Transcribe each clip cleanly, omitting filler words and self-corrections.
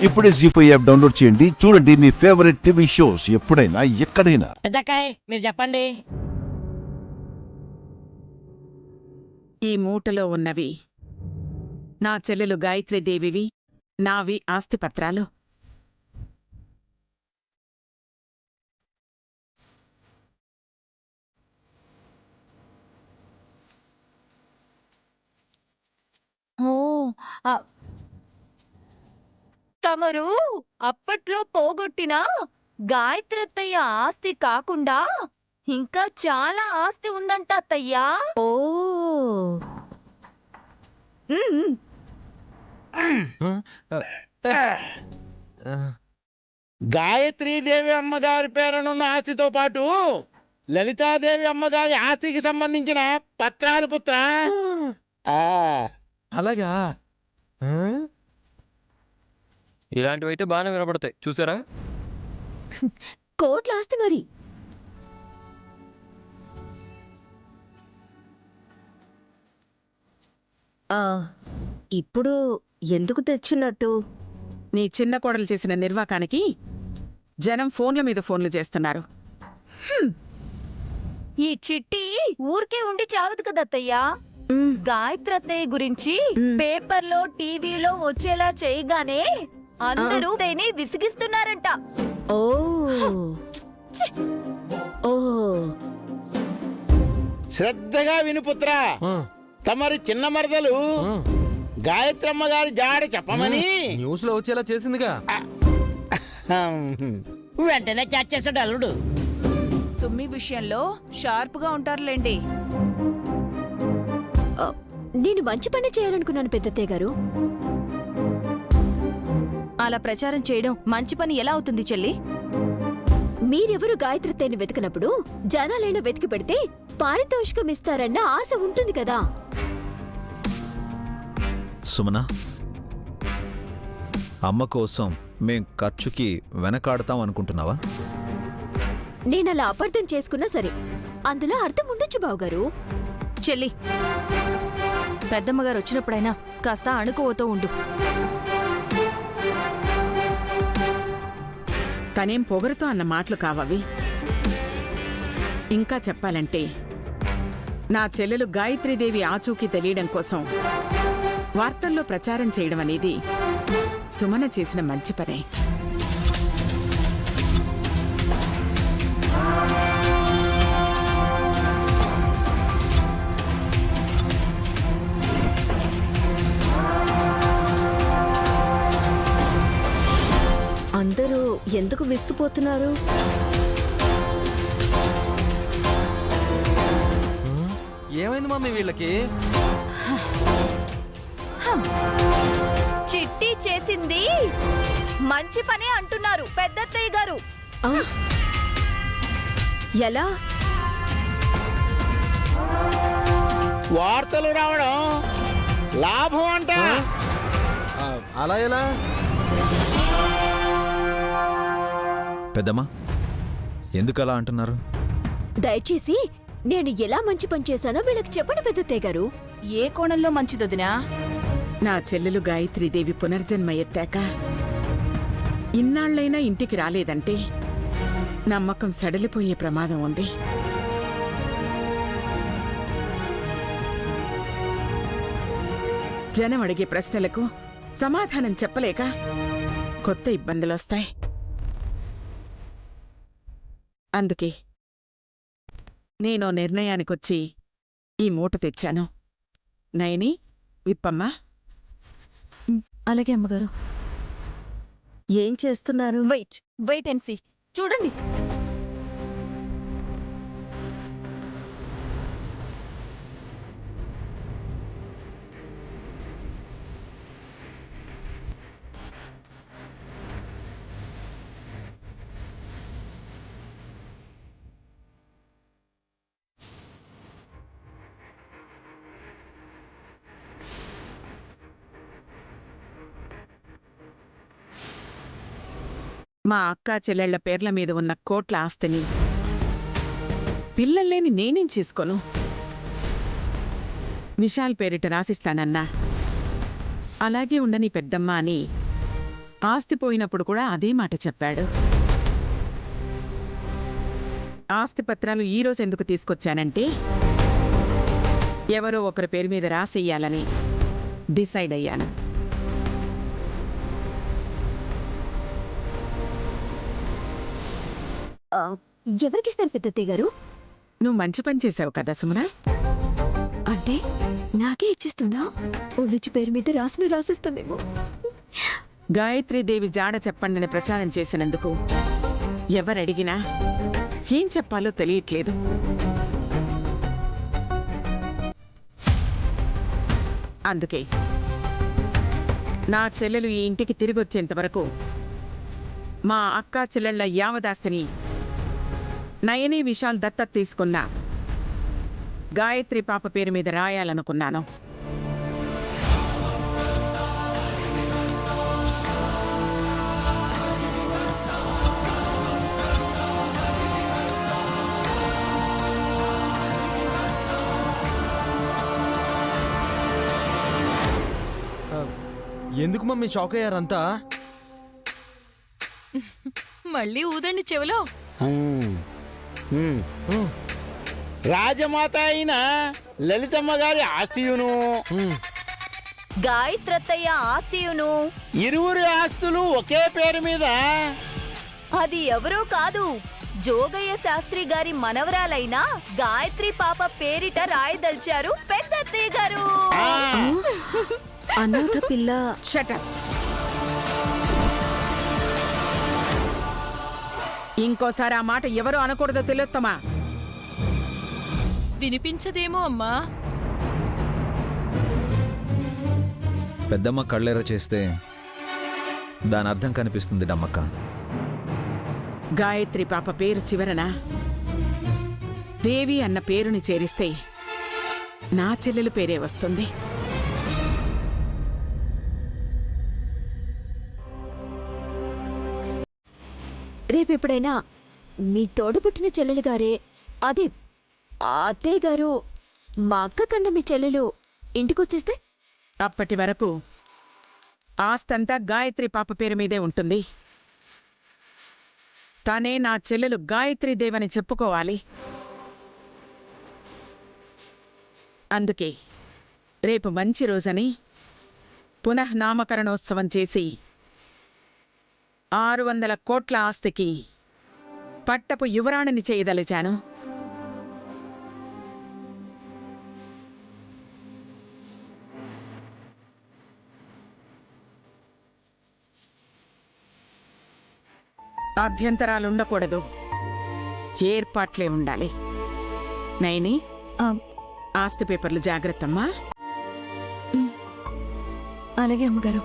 ఇప్పుడే జీ5 app download చేయండి. చూడండి మీ ఫేవరెట్ టీవీ షోస్ ఎప్పుడైనా ఎక్కడైనా. పెద్దకాయ్ మీరు చెప్పండి. ఈ మూటలో ఉన్నవి నా చెల్లెలు గాయత్రీదేవివి, నావి ఆస్తిపత్రాలు. ఓ తమరు అప్పట్లో పోగొట్టిన గాయత్రత్తయ్య ఆస్తి కాకుండా ఇంకా చాలా ఆస్తి ఉందంట అత్తయ్యా. ఓ ఉమ్, గాయత్రీదేవి అమ్మగారి పేరునున్న ఆస్తితో పాటు లలితాదేవి అమ్మగారి ఆస్తికి సంబంధించిన పత్రాలు పుత్ర. అలాగా ఇలాంటివైతే బాగానే వినపడతాయి చూసారా. కోట్ల ఆస్తి మరి. ఇప్పుడు ఎందుకు తెచ్చినట్టు? నీ చిన్న కోడలు చేసిన నిర్వాకానికి జనం ఫోన్ల మీద ఫోన్లు చేస్తున్నారు. ఈ చిట్టి ఊరికే ఉండి చాలదు కదా అత్తయ్యా. గాయత్రత్తయ్య గురించి పేపర్లో టీవీలో వచ్చేలా చేయగానే అందరూ దేని విసిగిస్తున్నారంట. ఓ ఓ శ్రద్ధగా విను పుత్ర. తమరి చిన్న మరదలు గాయత్రమ్మ గారి జాడ చెప్పమని న్యూస్ లో వచ్చేలా చేసిందిగా. వెంటనే క్యాచ్ చేసాడు అల్లుడు. సుమ్మి విషయంలో షార్ప్ గా ఉంటారులేండి. నేను మంచి పని చేయాలనుకున్నాను పెద్దత్తయ్య గారు. అలా ప్రచారం చేయడం మంచి పని ఎలా అవుతుంది చెల్లి? మీరెవరు గాయత్రత్తయ్యని వెతకనప్పుడు జనాలైనా వెతికి పెడితే పారితోషికం ఇస్తారన్న ఆశ ఉంటుంది కదా. సుమన, అమ్మ కోసం మేం ఖర్చుకి వెనకాడతాం అనుకుంటున్నావా? నేనలా అపార్థం చేసుకున్నా సరే, అందులో అర్థం ఉండొచ్చు బావగారు. చెల్లి, పెద్దమ్మగారు వచ్చినప్పుడైనా కాస్త అణుకువతో ఉండు. తనేం పొగరుతో అన్న మాటలు కావవి. ఇంకా చెప్పాలంటే నా చెల్లెలు గాయత్రీదేవి ఆచూకీ తెలియడం కోసం వార్తల్లో ప్రచారం చేయడం అనేది సుమన చేసిన మంచి పనే. అందరూ ఎందుకు విస్తుపోతున్నారు? ఏమైంది మమ్మీ వీళ్ళకి? చిట్టి చేసింది మంచి పనే అంటున్నారు పెద్దత్తయ్య గారు. ఎలా? వార్తలు రావడం లాభం అంట. అలా ఎలా? పెద్దమ్మా, ఎందుకలా అంటున్నారు? దయచేసి నేను ఎలా మంచి పని చేశానో వీళ్ళకి చెప్పండి పెద్దత్తయ్య గారు. ఏ కోణంలో మంచిదొదినా? నా చెల్లెలు గాయత్రీదేవి పునర్జన్మ ఎత్తాక ఇన్నాళ్లైనా ఇంటికి రాలేదంటే నమ్మకం సడలిపోయే ప్రమాదం ఉంది. జనం అడిగే ప్రశ్నలకు సమాధానం చెప్పలేక కొత్త ఇబ్బందులొస్తాయి. అందుకే నేను నిర్ణయానికొచ్చి ఈ మూట తెచ్చాను. నయని, విప్పమ్మా. అలాగే అమ్మగారు. ఏం చేస్తున్నారు? Wait and see. చూడండి. మా అక్కా చెల్లెళ్ల పేర్ల మీద ఉన్న కోట్ల ఆస్తిని పిల్లల్లేని నేనేం చేసుకోను? విశాల్ పేరిట రాసిస్తానన్నా అలాగే ఉండని పెద్దమ్మ అని ఆస్తి పోయినప్పుడు కూడా అదే మాట చెప్పాడు. ఆస్తి పత్రాలు ఈరోజు ఎందుకు తీసుకొచ్చానంటే ఎవరో ఒకరి పేరు మీద రాసేయాలని డిసైడ్ అయ్యాను. ఎవరికిస్తారు పెద్దత్తయ్య గారు? నువ్వు మంచి పని చేసావు కదా సుమన. అంటే నాకే ఇచ్చేస్తుందా? ఒళ్ళుచ్చి పేరు మీద రాసిస్తుందేమో. గాయత్రీదేవి జాడ చెప్పండిని ప్రచారం చేసినందుకు ఎవరడిగినా ఏం చెప్పాలో తెలియట్లేదు. అందుకే నా చెల్లెలు ఈ ఇంటికి తిరిగొచ్చేంత వరకు మా అక్క చెల్లెళ్ల యావదాస్తిని నయని విశాల్ దత్తత తీసుకున్న గాయత్రి పాప పేరు మీద రాయాలనుకున్నాను. ఎందుకు మమ్మీ షాక్ అయ్యారంతా? మళ్ళీ ఊదండి చెవిలో. రాజమాత అయిన లలితమ్మ గారి ఆస్తియును గాయత్రత్తయ్య ఆస్తియును ఇరువురి ఆస్తులు ఒకే పేరు మీద అది ఎవరో కాదు, జోగయ్య శాస్త్రి గారి మనవరాలైన గాయత్రి పాప పేరిట రాయదల్చారు పెద్దత్తయ్య గారు. అనాథ పిల్ల. షటప్. ఇంకోసారి ఆ మాట ఎవరు అనకూడదో తెలుస్తమా? వినిపించదేమో అమ్మా. పెద్దమ్మ కళ్ళెర చేస్తే దాని అర్థం కనిపిస్తుంది డమ్మక్క. గాయత్రి పాప పేరు చివరన దేవి అన్న పేరుని చేరిస్తే నా చెల్లెలు పేరే వస్తుంది. రేపెప్పుడైనా మీ తోడుపుట్టిన చెల్లెలు గారే, అదే అత్తయ్య గారు, మా అక్క కన్నా మీ చెల్లెలు ఇంటికొచ్చేస్తే? అప్పటి వరకు ఆస్తంతా గాయత్రి పాప పేరు మీదే ఉంటుంది. తనే నా చెల్లెలు గాయత్రీదేవని చెప్పుకోవాలి. అందుకే రేపు మంచి రోజని పునఃనామకరణోత్సవం చేసి 600 కోట్ల ఆస్తికి పట్టపు యువరాణిని చేయదలిచాను. అభ్యంతరాలుండకూడదు, ఏర్పాట్లే ఉండాలి. నైని, ఆస్తి పేపర్లు జాగ్రత్తమ్మా. అలాగే అమ్మగారు.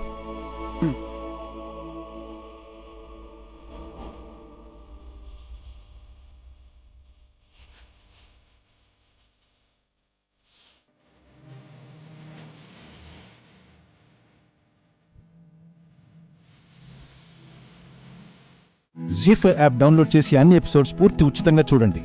జీ5 యాప్ డౌన్లోడ్ చేసి అన్ని ఎపిసోడ్స్ పూర్తి ఉచితంగా చూడండి.